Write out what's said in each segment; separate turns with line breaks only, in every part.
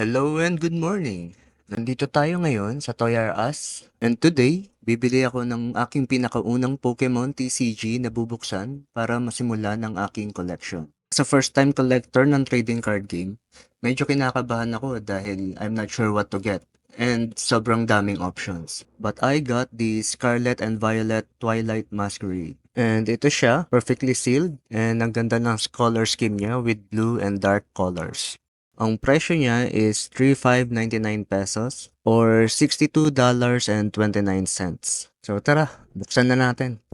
Hello and good morning! Nandito tayo ngayon sa Toy R Us and today, bibili ako ng aking pinakaunang Pokemon TCG na bubuksan para masimulan ang aking collection. Sa first time collector ng trading card game, medyo kinakabahan ako dahil I'm not sure what to get and sobrang daming options. But I got the Scarlet and Violet Twilight Masquerade. And ito siya, perfectly sealed and ang ganda ng color scheme niya with blue and dark colors. Ang presyo niya is 3,599 pesos or $62.29. So tara, buksan na natin.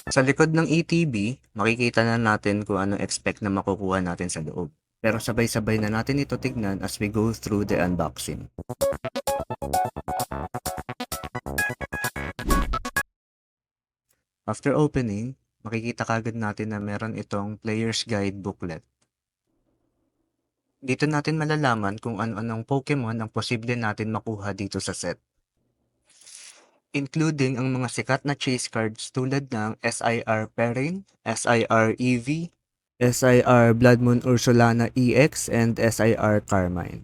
Sa likod ng ETB, makikita na natin kung anong expect na makukuha natin sa loob. Pero sabay-sabay na natin ito tignan as we go through the unboxing. After opening, makikita kagad natin na meron itong Player's Guide booklet. Dito natin malalaman kung ano-anong Pokemon ang posible natin makuha dito sa set. Including ang mga sikat na chase cards tulad ng SIR Perrin, SIR EV, SIR Blood Moon Ursulana EX, and SIR Carmine.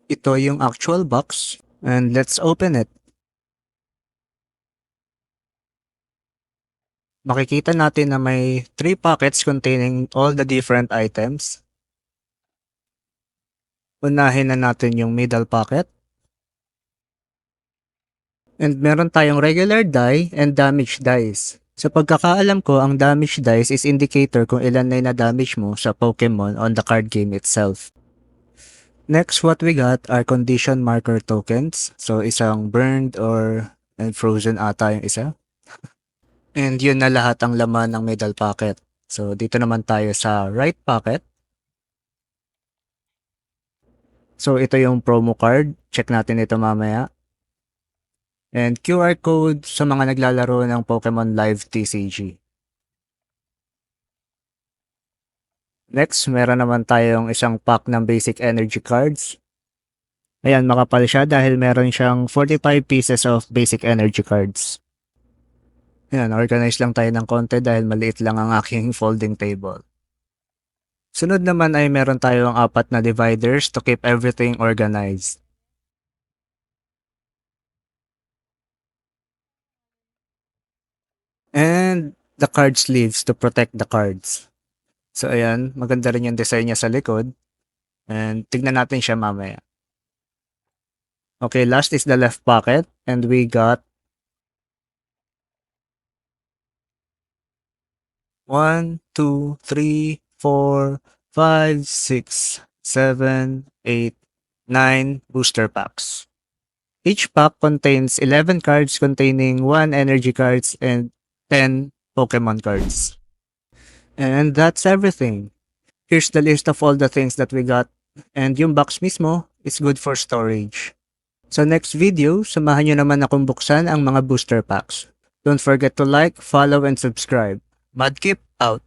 Ito yung actual box, and let's open it. Makikita natin na may 3 pockets containing all the different items. Unahin na natin yung middle pocket. And meron tayong regular die and damage dice. Sa pagkakaalam ko, ang damage dice is indicator kung ilan na na-damage mo sa Pokemon on the card game itself. Next, what we got are condition marker tokens. So, isang burned or frozen ata yung isa. And yun na lahat ang laman ng middle pocket. So, dito naman tayo sa right pocket. So, ito yung promo card. Check natin ito mamaya. And QR code sa mga naglalaro ng Pokemon Live TCG. Next, meron naman tayong isang pack ng basic energy cards. Ayan, makapal siya dahil meron siyang 45 pieces of basic energy cards. Ayan, organize lang tayo ng konti dahil maliit lang ang aking folding table. Sunod naman ay meron tayong 4 na dividers to keep everything organized. And the card sleeves to protect the cards. So ayan, maganda rin yung design niya sa likod. And tignan natin siya mamaya. Okay, last is the left pocket and we got 1, 2, 3, 4, 5, 6, 7, 8, 9 booster packs. Each pack contains 11 cards containing 1 energy cards and 10 Pokemon cards. And that's everything. Here's the list of all the things that we got. And yung box mismo is good for storage. Sa next video, samahan nyo naman akong buksan ang mga booster packs. Don't forget to like, follow, and subscribe. Mudkip out.